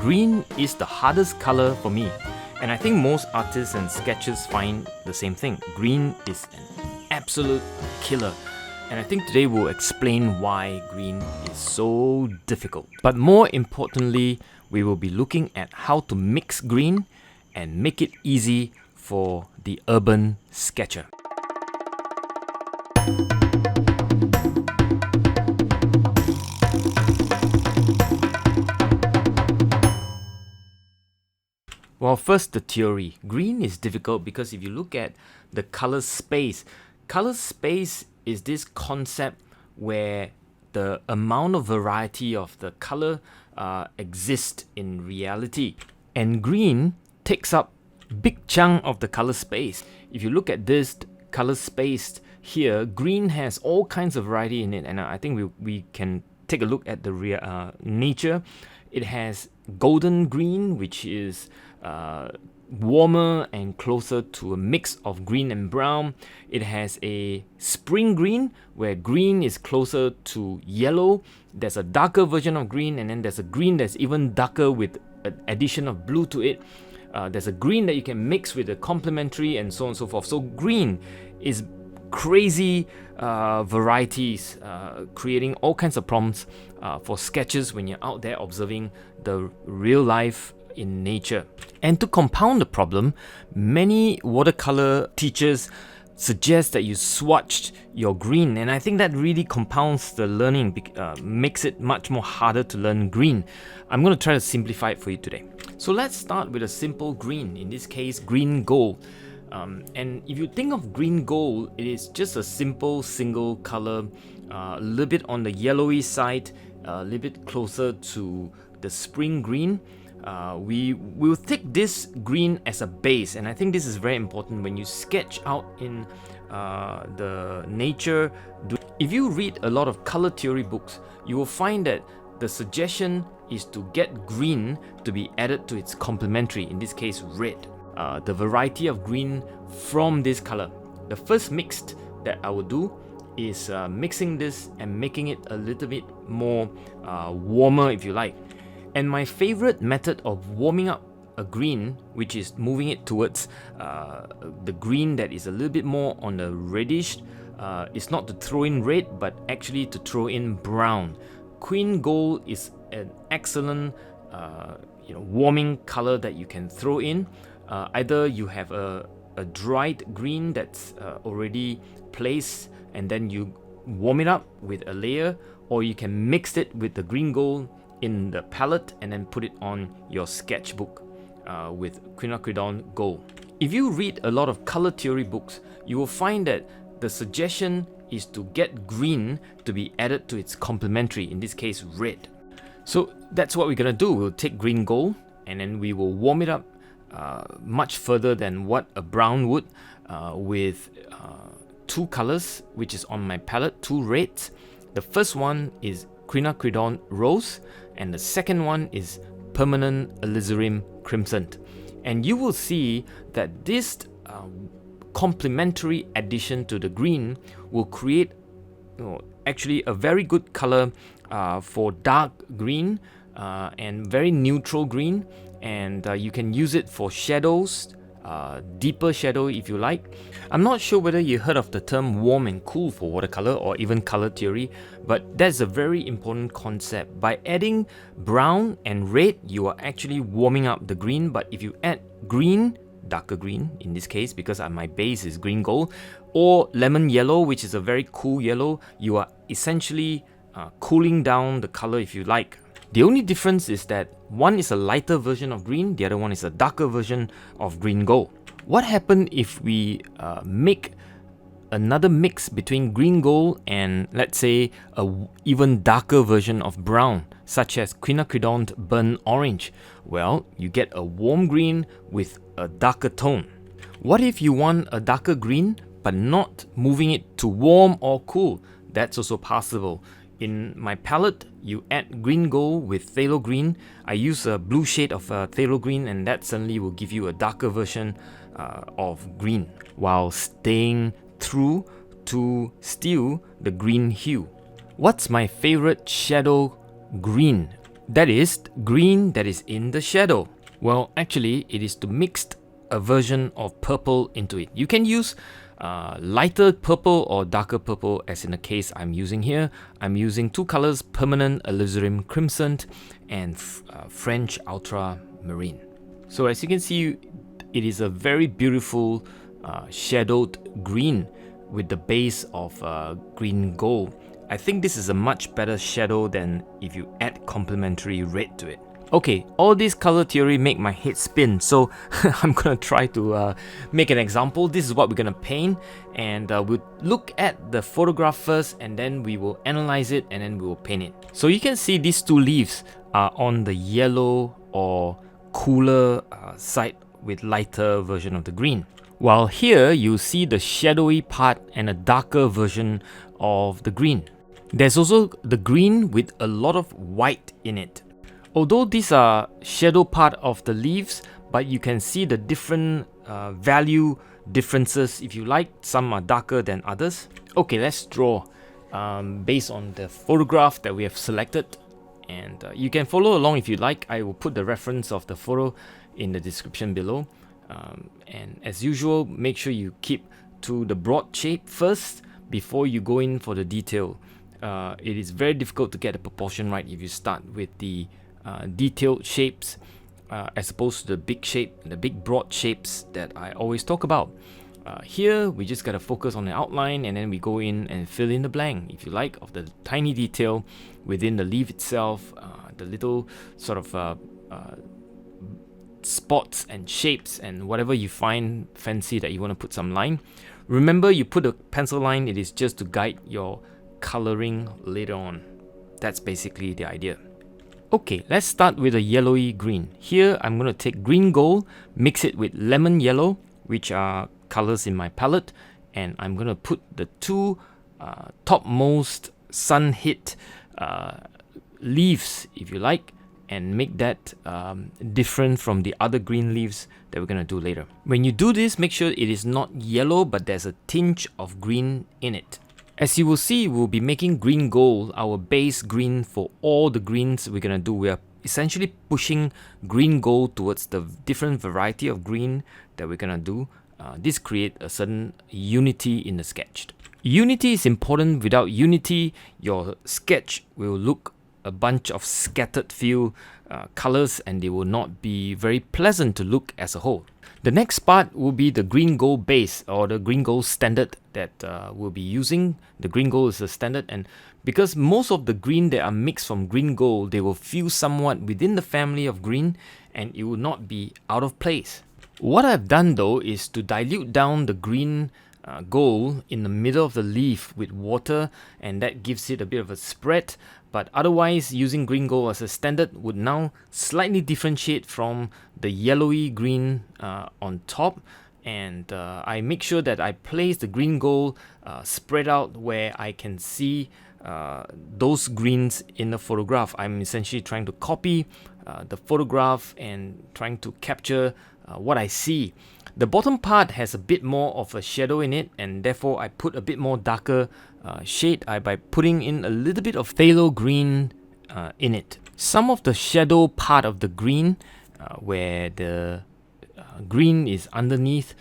green is the hardest color for me. And I think most artists and sketchers find the same thing. Green is an absolute killer. And I think today we'll explain why green is so difficult. But more importantly, we will be looking at how to mix green and make it easy for the urban sketcher. Well, first the theory. Green is difficult because if you look at the color space is this concept where the amount of variety of the color exists in reality. And green takes up big chunk of the color space. If you look at this color space here, green has all kinds of variety in it. And I think we can take a look at the nature. It has golden green, which is warmer and closer to a mix of green and brown. It has a spring green, where green is closer to yellow. There's a darker version of green, and then there's a green that's even darker with an addition of blue to it. There's a green that you can mix with a complementary, and so on and so forth. So green is crazy varieties, creating all kinds of problems for sketchers when you're out there observing the real life in nature. And to compound the problem, many watercolor teachers suggest that you swatch your green, and I think that really compounds the learning, makes it much more harder to learn green. I'm going to try to simplify it for you today. So let's start with a simple green, in this case green gold. And if you think of green gold, it is just a simple single color, a little bit on the yellowy side, a little bit closer to the spring green. We will take this green as a base, and I think this is very important when you sketch out in the nature. If you read a lot of color theory books, you will find that the suggestion is to get green to be added to its complementary, in this case red. The variety of green from this color. The first mix that I will do is mixing this and making it a little bit more warmer, if you like. And my favorite method of warming up a green, which is moving it towards the green that is a little bit more on the reddish, is not to throw in red, but actually to throw in brown. Queen gold is an excellent warming color that you can throw in. Either you have a dried green that's already placed and then you warm it up with a layer, or you can mix it with the green gold in the palette and then put it on your sketchbook with quinacridone gold. If you read a lot of color theory books, you will find that the suggestion is to get green to be added to its complementary, in this case red. So that's what we're gonna do. We'll take green gold and then we will warm it up much further than what a brown would, with two colors which is on my palette, two reds. The first one is quinacridone rose, and the second one is permanent alizarin crimson. And you will see that this complementary addition to the green will create actually a very good color for dark green and very neutral green, and you can use it for shadows, deeper shadow if you like. I'm not sure whether you heard of the term warm and cool for watercolor or even color theory, but that's a very important concept. By adding brown and red, you are actually warming up the green, but if you add green, darker green in this case because my base is green gold, or lemon yellow, which is a very cool yellow, you are essentially cooling down the color if you like. The only difference is that one is a lighter version of green, the other one is a darker version of green gold. What happens if we make another mix between green gold and, let's say, a even darker version of brown, such as quinacridone burnt orange? Well, you get a warm green with a darker tone. What if you want a darker green but not moving it to warm or cool? That's also possible. In my palette, you add green gold with phthalo green. I use a blue shade of phthalo green, and that certainly will give you a darker version of green while staying true to still the green hue. What's my favorite shadow green? That is green that is in the shadow. Well, actually, it is to mix a version of purple into it. You can use lighter purple or darker purple, as in the case I'm using here. I'm using two colors, Permanent Alizarin Crimson and French Ultramarine. So as you can see, it is a very beautiful shadowed green with the base of green gold. I think this is a much better shadow than if you add complementary red to it. Okay, all this color theory make my head spin, so I'm gonna try to make an example. This is what we're gonna paint, and we'll look at the photograph first, and then we will analyze it, and then we will paint it. So you can see these two leaves are on the yellow or cooler side with lighter version of the green. While here, you see the shadowy part and a darker version of the green. There's also the green with a lot of white in it. Although these are shadow part of the leaves, but you can see the different value differences. If you like, some are darker than others. Okay, let's draw based on the photograph that we have selected. And you can follow along if you like. I will put the reference of the photo in the description below. And as usual, make sure you keep to the broad shape first before you go in for the detail. It is very difficult to get the proportion right if you start with the detailed shapes as opposed to the big shape, the big broad shapes that I always talk about. Here we just gotta focus on the outline, and then we go in and fill in the blank, if you like, of the tiny detail within the leaf itself, the little sort of spots and shapes and whatever you find fancy that you want to put some line. Remember, you put a pencil line, it is just to guide your coloring later on. That's basically the idea. Okay, let's start with a yellowy green. Here I'm going to take green gold, mix it with lemon yellow, which are colors in my palette, and I'm going to put the two topmost sun hit leaves, if you like, and make that different from the other green leaves that we're going to do later. When you do this, make sure it is not yellow, but there's a tinge of green in it. As you will see, we'll be making green gold our base green for all the greens we're going to do. We are essentially pushing green gold towards the different variety of green that we're going to do. This creates a certain unity in the sketch. Unity is important. Without unity, your sketch will look a bunch of scattered few colors, and they will not be very pleasant to look as a whole. The next part will be the green gold base, or the green gold standard that we'll be using. The green gold is the standard, and because most of the green that are mixed from green gold, they will feel somewhat within the family of green, and it will not be out of place. What I've done though is to dilute down the green gold in the middle of the leaf with water, and that gives it a bit of a spread. But otherwise, using green gold as a standard would now slightly differentiate from the yellowy green on top. And I make sure that I place the green gold spread out where I can see those greens in the photograph. I'm essentially trying to copy the photograph and trying to capture what I see. The bottom part has a bit more of a shadow in it, and therefore I put a bit more darker shade by putting in a little bit of phthalo green in it. Some of the shadow part of the green, where the green is underneath,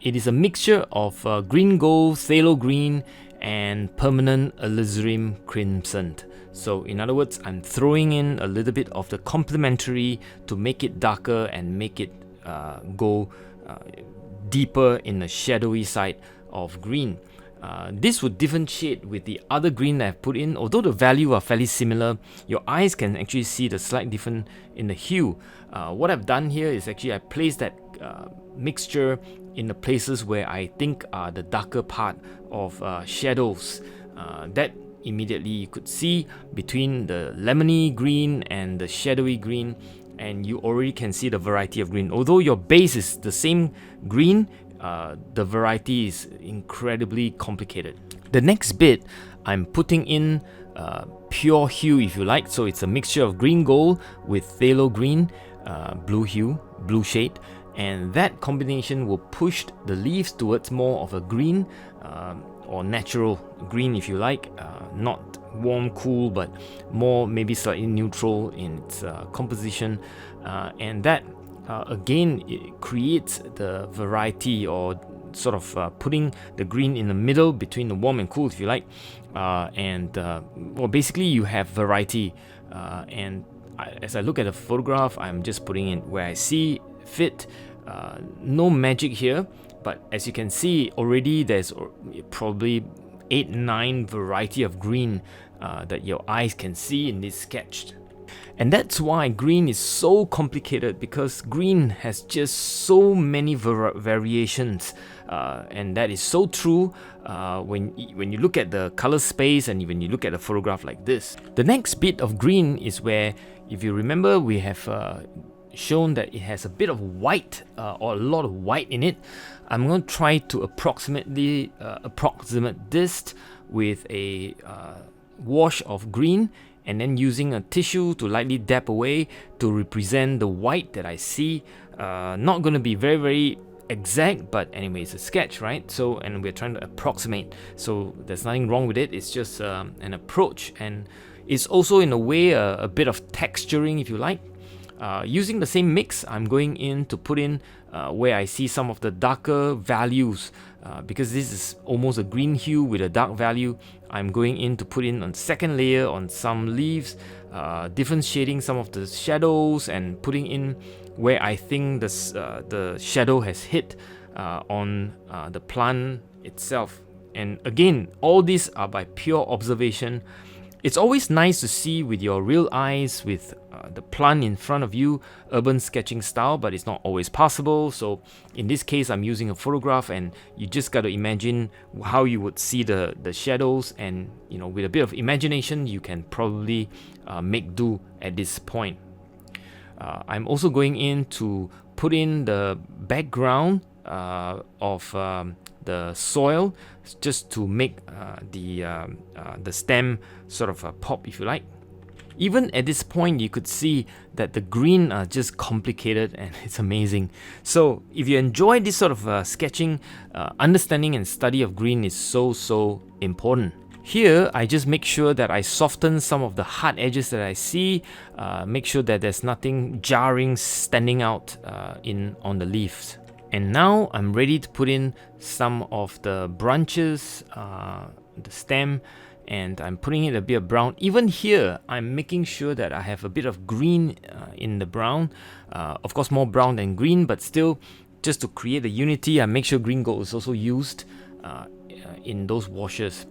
it is a mixture of green gold, phthalo green, and permanent alizarin crimson. So in other words, I'm throwing in a little bit of the complementary to make it darker and make it go deeper in the shadowy side of green. This would differentiate with the other green that I've put in. Although the value are fairly similar, your eyes can actually see the slight difference in the hue. What I've done here is actually I placed that mixture in the places where I think are the darker part of shadows. That immediately you could see between the lemony green and the shadowy green, and you already can see the variety of green. Although your base is the same green, the variety is incredibly complicated. The next bit, I'm putting in pure hue, if you like. So it's a mixture of green gold with phthalo green, blue hue, blue shade, and that combination will push the leaves towards more of a green, or natural green, if you like, not warm, cool, but more maybe slightly neutral in its composition, and that again, it creates the variety, or sort of putting the green in the middle between the warm and cool, if you like, well, basically you have variety, and as I look at the photograph, I'm just putting in where I see fit. No magic here, but as you can see already, there's probably 8-9 variety of green that your eyes can see in this sketch. And that's why green is so complicated, because green has just so many variations, and that is so true when you look at the color space and when you look at a photograph like this. The next bit of green is where, if you remember, we have shown that it has a bit of white or a lot of white in it. I'm going to try to approximate this with a wash of green, and then using a tissue to lightly dab away to represent the white that I see. Not going to be very, very exact, but anyway, it's a sketch, right? So, and we're trying to approximate, so there's nothing wrong with it. It's just an approach, and it's also in a way a bit of texturing, if you like. Using the same mix, I'm going in to put in where I see some of the darker values, because this is almost a green hue with a dark value. I'm going in to put in on second layer on some leaves, differentiating some of the shadows and putting in where I think the shadow has hit on the plant itself. And again, all these are by pure observation. It's always nice to see with your real eyes, with the plant in front of you, urban sketching style, but it's not always possible. So in this case, I'm using a photograph, and you just got to imagine how you would see the shadows, and with a bit of imagination, you can probably make do at this point. I'm also going in to put in the background of the soil, just to make the stem sort of pop, if you like. Even at this point, you could see that the green are just complicated, and it's amazing. So if you enjoy this sort of sketching, understanding and study of green is so important. Here, I just make sure that I soften some of the hard edges that I see, make sure that there's nothing jarring standing out on the leaves. And now I'm ready to put in some of the branches, the stem, and I'm putting in a bit of brown. Even here, I'm making sure that I have a bit of green in the brown. Of course, more brown than green, but still, just to create a unity, I make sure green gold is also used in those washes.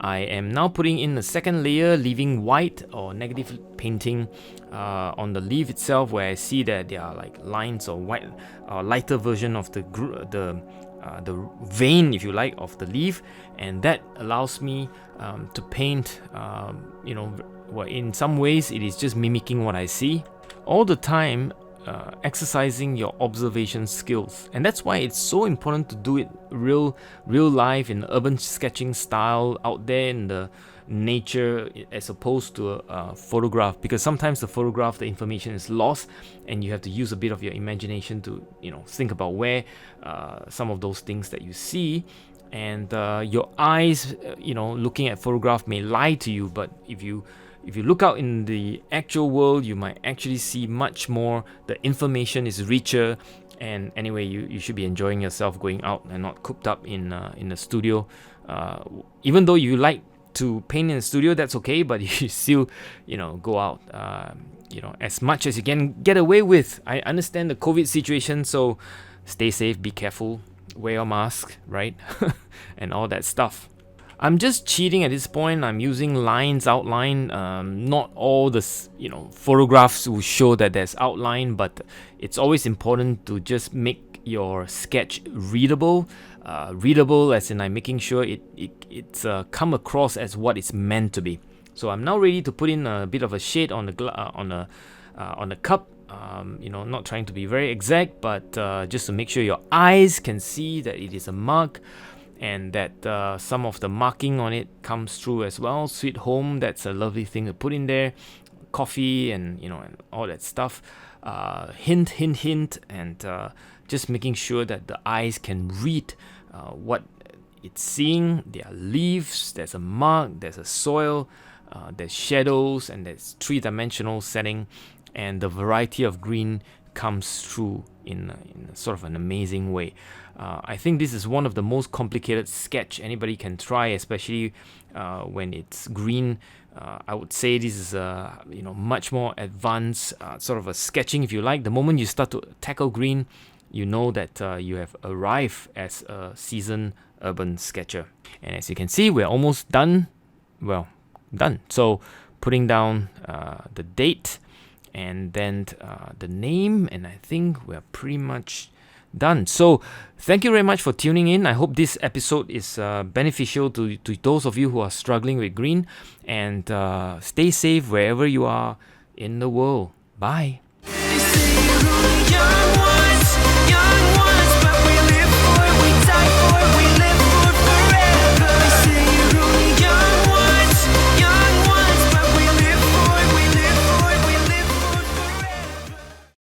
I am now putting in the second layer, leaving white or negative painting on the leaf itself, where I see that there are like lines or white, lighter version of the vein, if you like, of the leaf, and that allows me to paint. Well, in some ways, it is just mimicking what I see all the time. Exercising your observation skills, and that's why it's so important to do it real life in urban sketching style out there in the nature, as opposed to a photograph, because sometimes the photograph, the information is lost, and you have to use a bit of your imagination to think about where some of those things that you see. And your eyes, looking at photograph may lie to you, but if you look out in the actual world, you might actually see much more. The information is richer, and anyway, you should be enjoying yourself going out and not cooped up in the studio. Even though you like to paint in the studio, that's okay, but you still, go out, as much as you can get away with. I understand the COVID situation, so stay safe, be careful, wear your mask, right? And all that stuff. I'm just cheating at this point. I'm using lines, outline. Not all the photographs will show that there's outline, but it's always important to just make your sketch readable. Readable as in I'm making sure it's come across as what it's meant to be. So I'm now ready to put in a bit of a shade on the cup. Not trying to be very exact, but just to make sure your eyes can see that it is a mug, and that some of the marking on it comes through as well. Sweet home, that's a lovely thing to put in there. Coffee and and all that stuff. Hint, and just making sure that the eyes can read what It's seeing there are leaves, there's a mark, there's a soil, there's shadows, and there's three-dimensional setting, and the variety of green comes through in sort of an amazing way. I think this is one of the most complicated sketch anybody can try, especially when it's green. I would say this is much more advanced sort of a sketching, if you like. The moment you start to tackle green, you know that you have arrived as a seasoned urban sketcher. And as you can see, we're almost done. Well, done. So putting down the date and then the name, and I think we're pretty much done. So thank you very much for tuning in. I hope this episode is beneficial to those of you who are struggling with green, and stay safe wherever you are in the world. Bye.